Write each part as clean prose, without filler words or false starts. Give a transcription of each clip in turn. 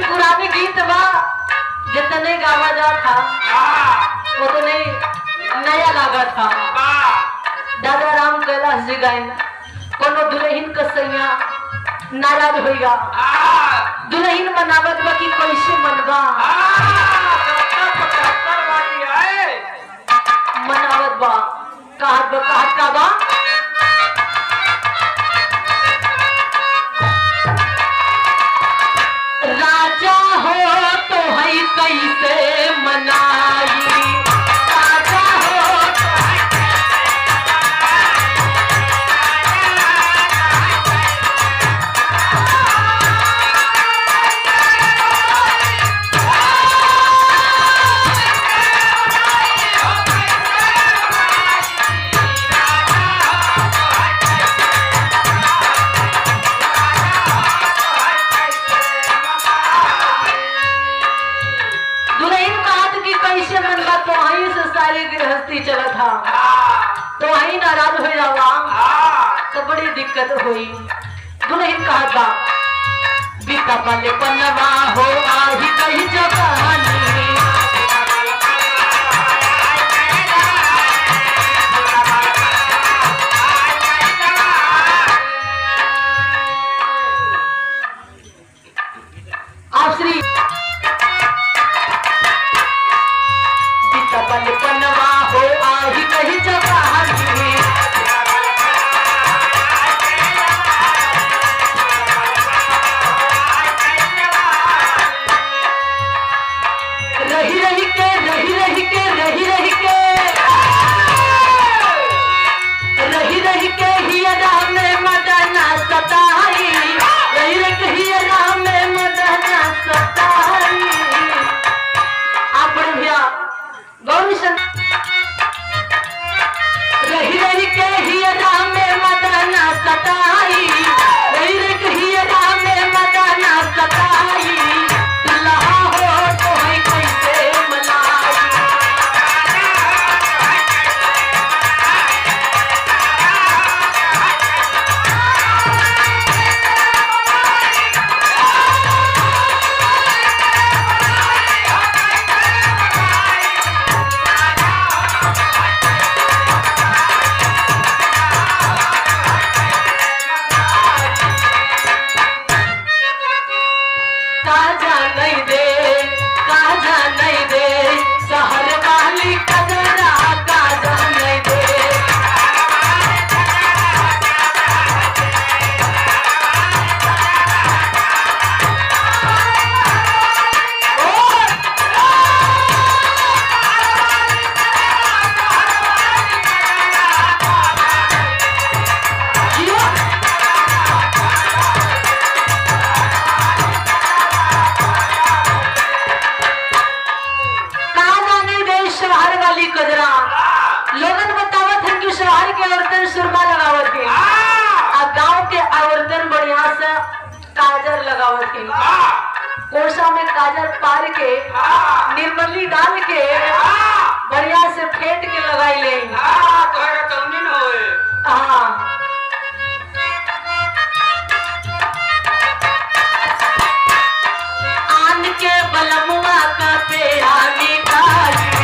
पुराने गीत बा जितने गावा जा था वो तो नहीं नया लागा था। दादा राम कैलाश जी गायन कोनो दुल्हन कसैया नाराज होइगा दुल्हन मनावत बा कि कैसे मनबा मनावत बा कहत का बा राजा हो तो है कैसे मनाई राजा हो गृहस्थी चला था तो वही नाराज हो जावा तो बड़ी दिक्कत हुई। दुल्हन कहा था बीता पाले पन्नवा हो आही कही जवानी आप श्री पन्नवा हो आही कही जवानी रही रही के रही रही के रही रही के रही रही के ही राम में मदना सताई रही रही के ही राम में मदना सताई। आप भैया गौरी रही रही के ही राम में मदना सताई रही रही के ही राम में मदना सताई दुल्हा हो तो है कैसे मनाई लोगन बतावत है कि शहर के औरतन सुरमा लगावत है और गांव के औरतन बढ़िया से काजल लगावत है। कोसा में काजल पार के निर्मली डाल के बढ़िया से फेंट के लगाई ले आन के बलमुआ का पेड़ा निकाली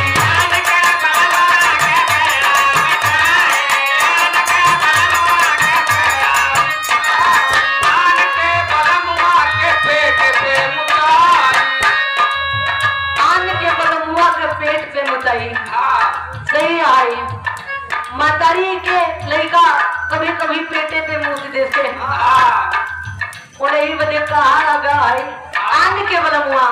सही आई मातारी के लड़का कभी कभी पेटे पे मुंह देते उन्हें बदे कहा लगा है आन के बलमुआ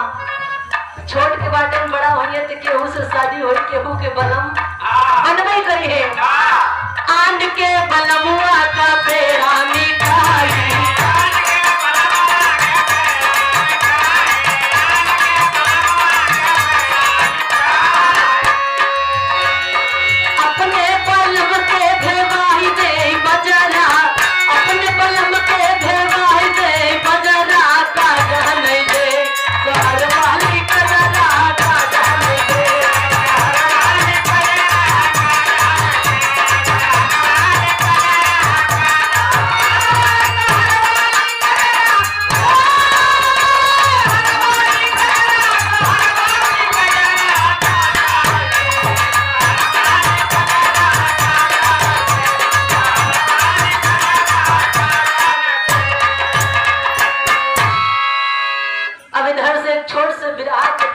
छोट के बाटे में बड़ा होइए तो केहू से शादी हो केहू के बलम बनवे करी है आन के बलमुआ का पेड़ा मिठाई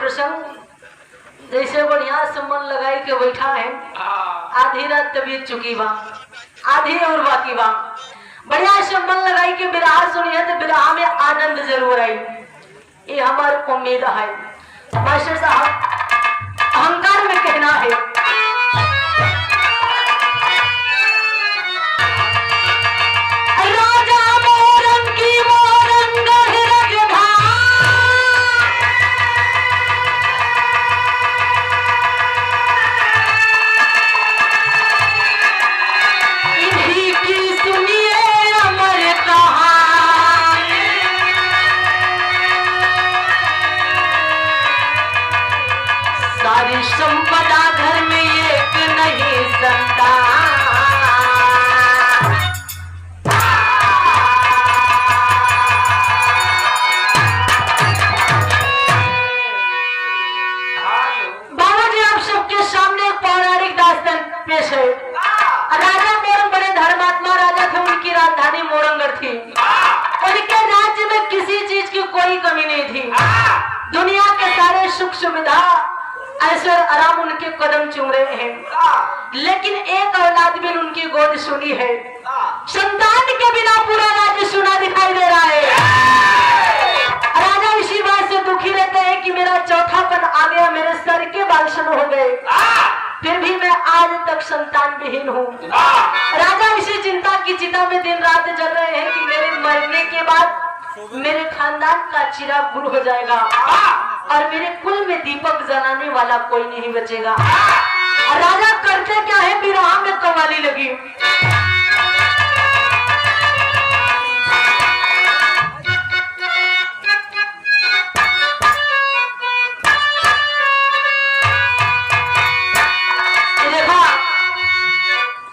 प्रसंग जैसे बढ़िया से मन लगाई के बैठा है, आधी रात तबीयत चुकी बा, आधी और बाकी बा। बढ़िया से मन लगाई के बिरहा सुनिए तो बिरहा में आनंद जरूर आई, ये हमारी उम्मीद है। मास्टर साहब अहंकार में कहना है, राजा मोरंग की मोरंग इन्हीं की सुनिए अमर कहानी, सारी संपदा घर में एक नहीं संतान। बाबूजी आप सबके सामने एक पौराणिक दास्तान पेश है। राजा मोरंग बड़े धर्मात्मा राजा थे, उनकी राजधानी मोरंगढ़ थी। उनके राज्य में किसी चीज की कोई कमी नहीं थी। दुनिया के सारे सुख सुविधा ऐश्वर्य आराम उनके कदम चूम रहे हैं, लेकिन एक औलाद भी उनकी गोद सुनी है। संतान के बिना पूरा राज्य सुना दिखाई दे रहा है। राजा इसी बात से दुखी रहते हैं कि मेरा चौथापन आ गया, मेरे सर के बाल शुरू हो गए, फिर भी मैं आज तक संतान विहीन हूँ। राजा इसी चिंता की चिता में दिन रात जल रहे हैं कि मेरे मरने के बाद मेरे खानदान का चिराग गुल हो जाएगा और मेरे कुल में दीपक जलाने वाला कोई नहीं बचेगा। और राजा करते क्या है, बिरहा में कव्वाली लगी। देखा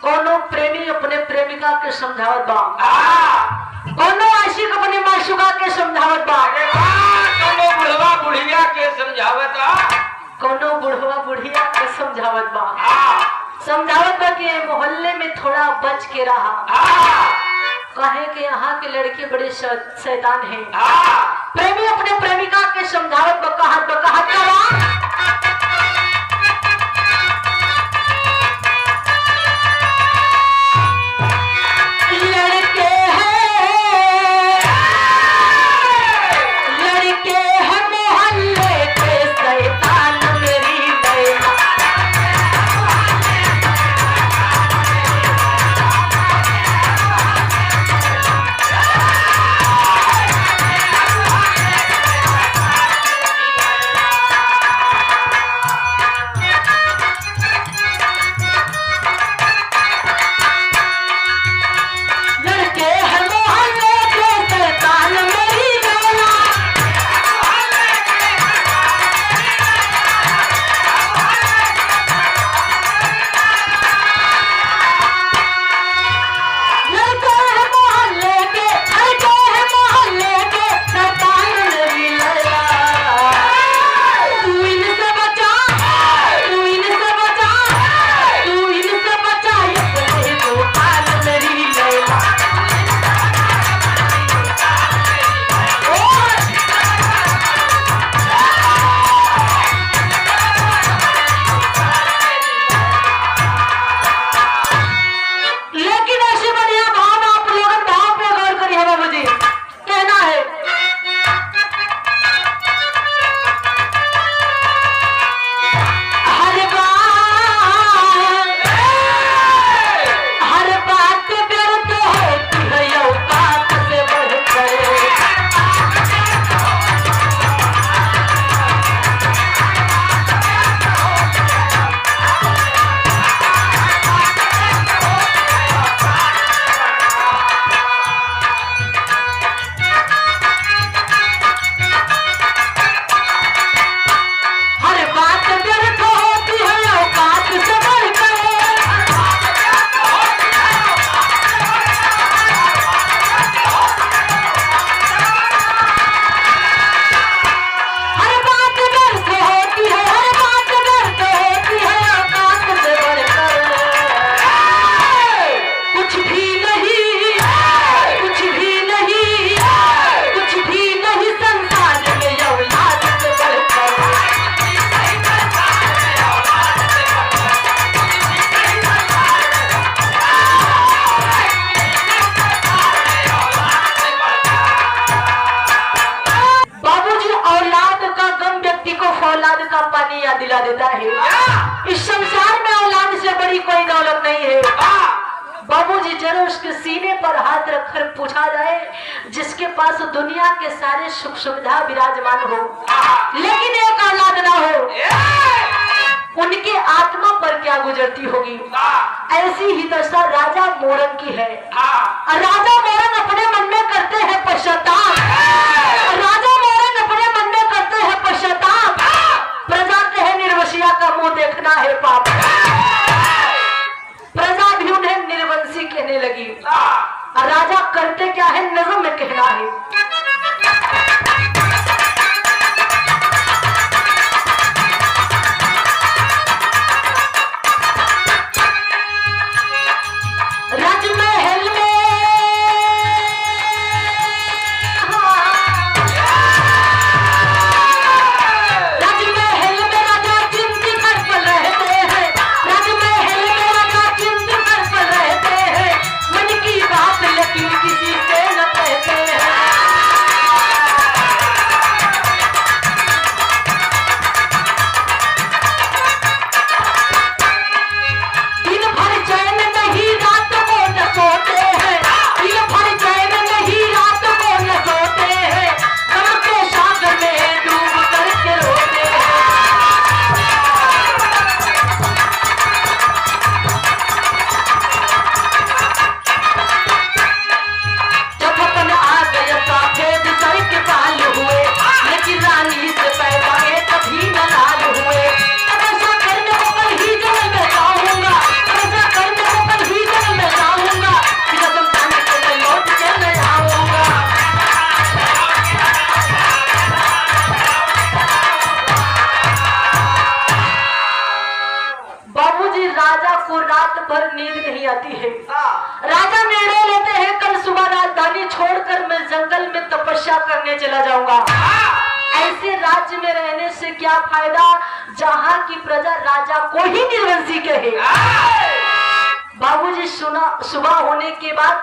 कोनो प्रेमी अपने प्रेमिका के समझावत बा, कोनो आशिक अपने माशुका के समझावत बा, कोनो बुढ़वा बुढ़िया के समझावत कोनो बुढ़वा बुढ़िया के समझावत बा। समझावत बा कि मोहल्ले में थोड़ा बच के रहा, कहे कि यहाँ के लड़के बड़े शैतान हैं। प्रेमी अपने प्रेमिका के समझावत बा, कहत पानी याद दिला देता है। इस संसार में औलाद से बड़ी कोई दौलत नहीं है। बाबूजी जरा उसके सीने पर हाथ रखकर पूछा जाए, जिसके पास दुनिया के सारे सुख सुविधा विराजमान हो लेकिन एक औलाद ना हो, उनके आत्मा पर क्या गुजरती होगी। ऐसी ही दशा राजा मोरंग की है। राजा मोरंग अपने मन में करते हैं पश्चाताप। राजा मोरंग अपने मन में करते हैं पश्चाताप। प्रजा कहे निर्वसिया का मुंह देखना है पाप। प्रजा भी उन्हें निर्वंशी कहने लगी। राजा करते क्या है, नज़म में कहना है। राजमहल में भर नींद नहीं आती है। राजा निर्णय लेते हैं, कल सुबह राजधानी छोड़कर मैं जंगल में तपस्या करने चला जाऊंगा। ऐसे राज्य में रहने से क्या फायदा जहाँ की प्रजा राजा को ही निर्वंशी कहे। बाबूजी सुना, सुबह होने के बाद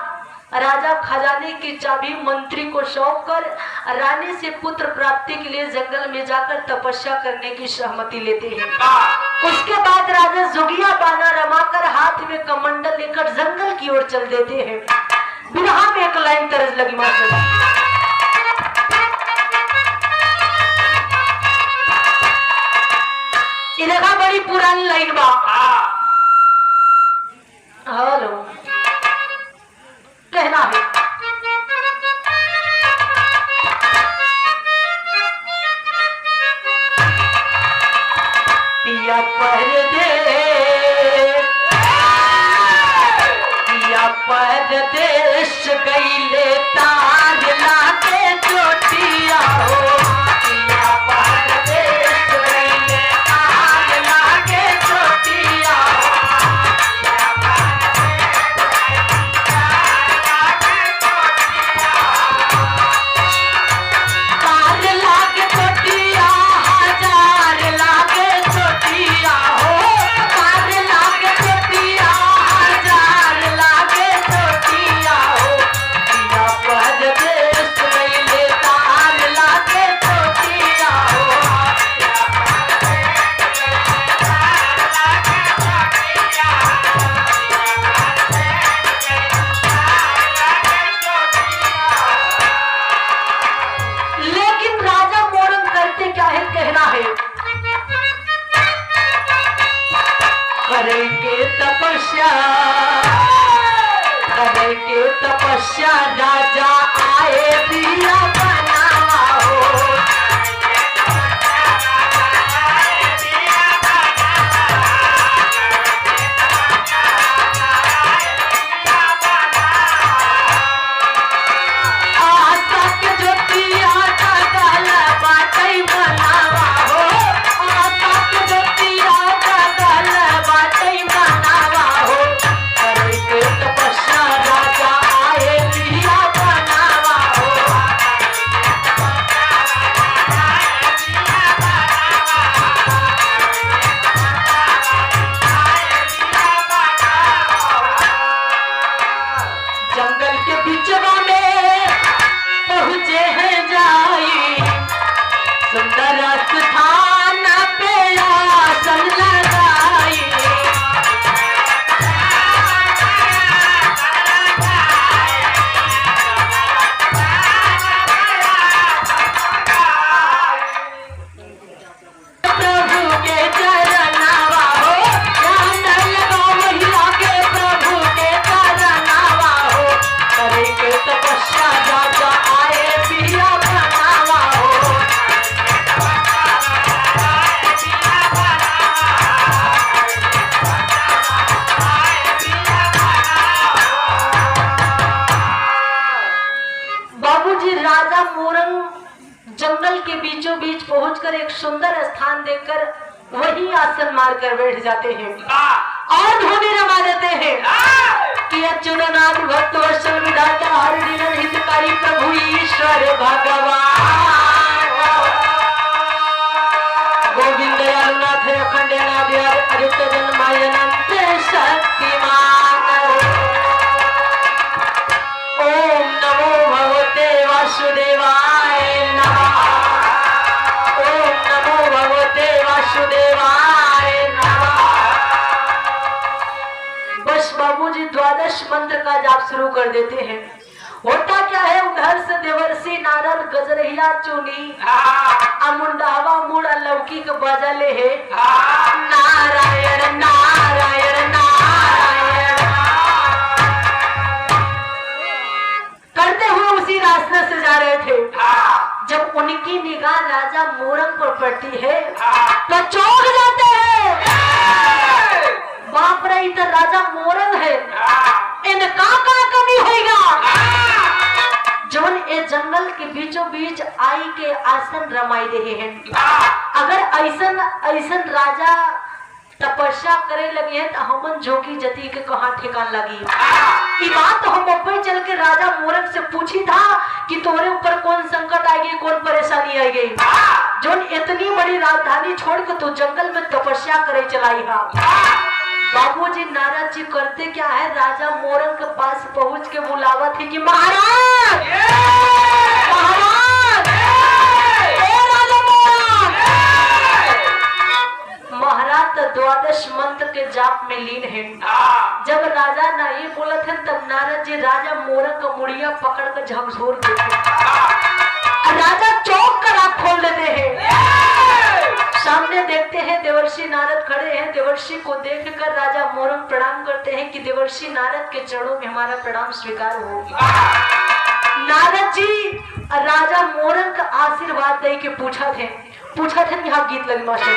राजा खजाने की चाबी मंत्री को सौंप कर रानी से पुत्र प्राप्ति के लिए जंगल में जाकर तपस्या करने की सहमति लेते हैं। उसके बाद राजा जोगिया बाना रमाकर हाथ में कमंडल लेकर जंगल की ओर चल देते हैं। बिरहा में एक लाइन तरज लगी मास्टर, इधर बड़ी पुरानी लाइन बा। हेलो कहना है, पिया परदेश गईले तार लागे चोटिया हो। पिया परदेश गईले तार लागे चोटिया हो। तपस्या राजा आए दिया बनावा हो। आशा के ज्योतिया का गला बाटई बनावा हो। आशा के ज्योतिया का गला बाटई बनावा हो। करे के तपस्या राजा आए दिया बनावा हो। जंगल के बीचों बीच पहुंचकर एक सुंदर स्थान देखकर वही आसन मारकर बैठ जाते हैं और धोने रमा देते हैं कि अच्युतनाथ भक्त वत्सल विधाता हर दिन हितकारी प्रभु ईश्वर भगवान गोविंद दयालुनाथ अखंड अजित जन्माय अनंत शक्तिमान ओम नमो भगवते वासुदेवाय नमः ओम नमो भगवते वासुदेवाय नमः। बस बाबूजी द्वादश मंत्र का जाप शुरू कर देते हैं। होता क्या है, उधर से देवर्षि नारद गजरहिया चुनी अमुंडावा मुड़ लौकिक बजले है नारायण नारायण नारायण करते हुए उसी रास्ते से जा रहे थे। जब उनकी निगाह राजा मोरंग पर पड़ती है तो चौंक जाते हैं। बाप रे, इधर राजा मोरंग है, इनका का कमी होगा जौन ए जंगल के बीचों बीच आई के आसन रमाई रहे हैं। अगर ऐसन ऐसन राजा तपस्या करे लगे हैं तो हमन जोगी जति के कहाँ ठिकान लगी। ये बात हम ऊपर चल के राजा मोरंग से पूछी था कि तुम्हारे ऊपर कौन संकट आएगी, कौन परेशानी आएगी, जोन इतनी बड़ी राजधानी छोड़ के तू जंगल में तपस्या करे चलाई हा। बाबूजी नारद जी करते क्या है, राजा मोरंग के पास पहुंच के बुलावा थी कि महाराज महाराज राजा मोरंग। महाराज तो द्वादश मंत्र के जाप में लीन है। जब राजा नहीं बोला थे तब नारद जी राजा मोरंग का मुड़िया पकड़ कर झकझोर देते, राजा चौंक कर आँख खोल लेते हैं। सामने देखते हैं देवर्षि नारद खड़े हैं। देवर्षि को देखकर राजा मोरंग प्रणाम करते हैं कि देवर्षि नारद के चरणों में हमारा प्रणाम स्वीकार हो। नारद जी राजा मोरंग का आशीर्वाद दे के पूछा थे कि हाँ गीत लगी मास्टर।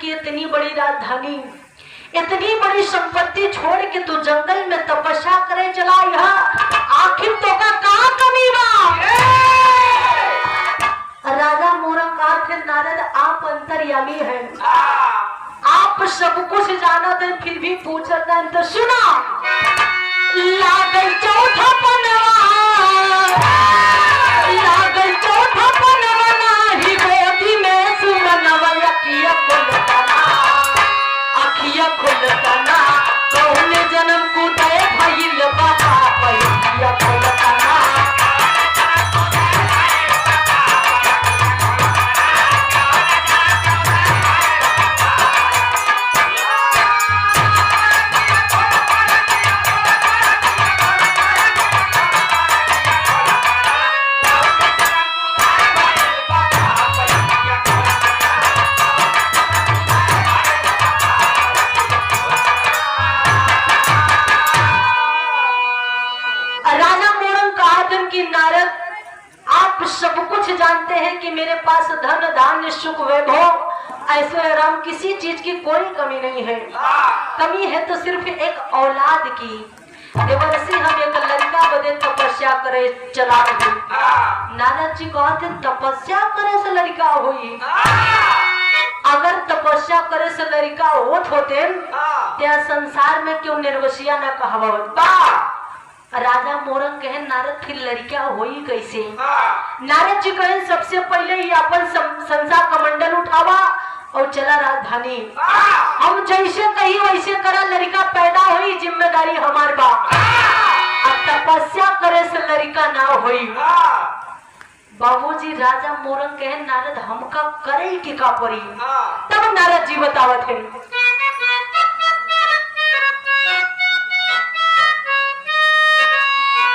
इतनी बड़ी राजधानी, इतनी बड़ी संपत्ति छोड़ के तू जंगल में तपस्या करे चला, यहाँ आखिर तो का कहाँ कमी बा? राजा मोरंग कहा थे नारद आप अंतर्यामी हैं, आप सब कुछ जाना थे फिर भी पूछता है तो सुना। लागल चौथा लागल चौथा पनवा ही गोदी में सुमनवा अखिया खुलतना कौन जन्म को दे भइल बाबा पहिया खुलतना। धन्य सुख वैभव ऐश्वर्य राम किसी चीज की कोई कमी नहीं है। कमी है तो सिर्फ एक औलाद की। देवर्षि हम एक लड़का बदे तपस्या करे चला रहे। नारद जी कहते तपस्या करे से लड़का हुई। अगर तपस्या करे से लड़का होते त्या संसार में क्यों निर्वसिया न कहवावत। राजा मोरंग कहे नारद फिर लड़का होई कैसे। नारद जी कहे सबसे पहले ही अपन संसार कमंडल उठावा और चला राजधानी। हम जैसे कही वैसे करा लड़का पैदा हुई जिम्मेदारी हमार बा। अब तपस्या करे से लड़का ना हुई। बाबूजी राजा मोरंग कहे नारद हमका करे के का परी। तब नारद जी बतावत है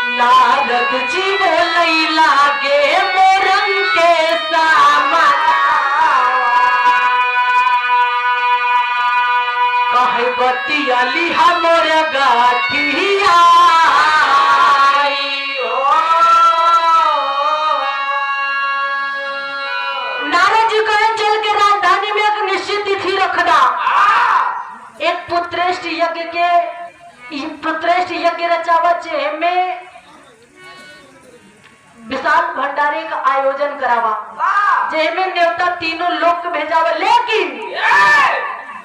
नारद जी बोलई लागे मोरंग के सामन कहे बतियाली हमर गाठिया। नारद जी कहे चल के राजधानी में एक निश्चित तिथि रखना। एक पुत्रेष्ठ यज्ञ रचावा में विशाल भंडारे का आयोजन करावा जेमें देवता तीनों लोक के भेजावा। लेकिन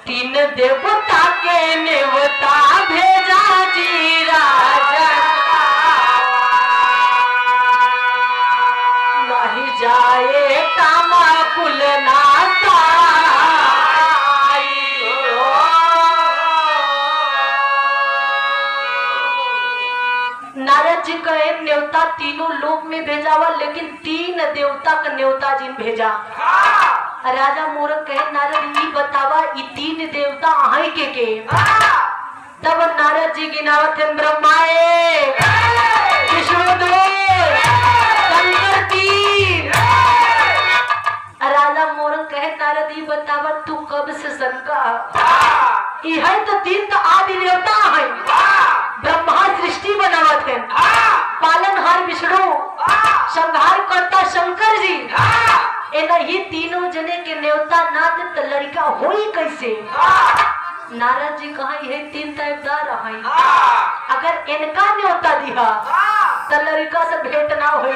तीन देवता के नेवता भेजा जी राजा नहीं जाए कामा कुल नासा। नारद जी कहे न्योता तीनों लोक में भेजावा लेकिन तीन देवता का न्योता जिन भेजा। राजा मोरंग कहे नारद ये बतावा ये तीन देवता आहे के। तब नारद जी गिनावत हैं ब्रह्माए विष्णुदेव शंकर तीन। राजा मोरंग कहे नारद ये बतावा तू कब से शंका है तो तीन तो आदि देवता है। ब्रह्मा सृष्टि बनावत है पालनहार विष्णु संहार करता शंकर जी। ये तीनों जने के न्योता ना दे तो लड़का होई कैसे। नारद जी कहा यह तीन ताइबदार है अगर इनका न्योता दिया तो लड़का से भेंट ना होई।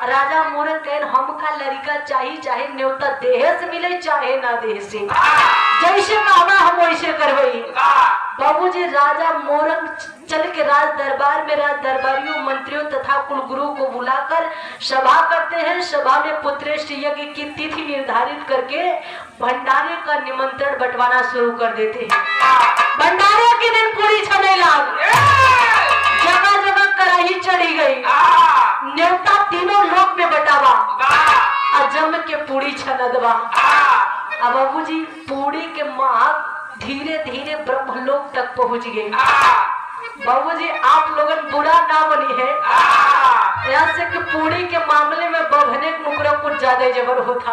राजा मोरंग कहे हमका लड़का चाहिए चाहे न्योता देह से मिले चाहे ना देह से। जैसे कहना हम वैसे करवई। बाबूजी राजा मोरंग चल के राज दरबार में राज दरबारियों मंत्रियों तथा कुलगुरु को बुलाकर सभा करते हैं। सभा में पुत्रेष्ठ यज्ञ की तिथि निर्धारित करके भंडारे का निमंत्रण बंटवाना शुरू कर देते हैं। भंडारे के दिन पूरी छमेला जगह जगह कड़ाही चढ़ी गई। न्योता तीनों लोक में बटावा अजम के पूरी छनदवा। अब बाबूजी पूरी के महक धीरे धीरे ब्रह्मलोक तक पहुंच गई। बाबूजी आप लोगन बुरा ना बनी है यहाँ से कि पूरी के मामले में बभने मुकरा कुछ ज्यादा जबर होता।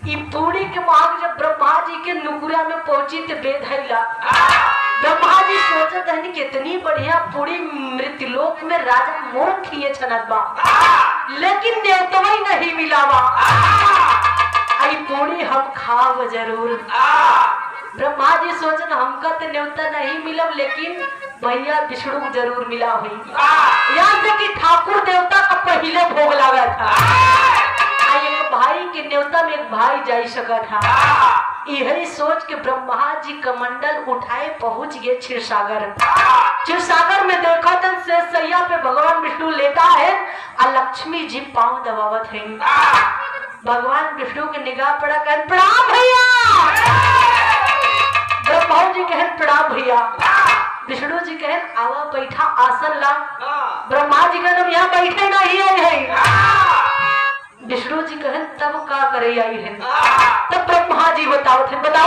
ये पूरी के महक जब ब्रह्मा जी के नुकुरा में पहुंची तो बेधैला। ब्रह्मा जी सोचते हैं कितनी बढ़िया पूरी मृत्युलोक में राजा मोरंग खिए छनत बा लेकिन न्योतवा ही नहीं मिलावा। आई पूरी हम खाव जरूर। ब्रह्मा जी सोचन हमका तो न्योता नहीं मिलब लेकिन भैया विष्णु जरूर मिला हुई। यहाँ से कि ठाकुर देवता का पहले भोग लगा था। एक भाई के न्योता में एक भाई जा सका था। यही सोच के ब्रह्मा जी कमंडल उठाए पहुंच गए क्षीरसागर। क्षीरसागर में देखा था से सैया पे भगवान विष्णु लेटा है और लक्ष्मी जी पांव दबावत है। भगवान विष्णु की निगाह पड़ा कह प्रणाम भैया। ब्रह्मा जी कहे प्रणाम भैया। विष्णु जी कहे आवा बैठा आसन ला। ब्रह्मा जी कहे यहाँ बैठे नहीं आई है। विष्णु जी कहे तब का करे आई है। तब ब्रह्मा जी बताओ थे कहा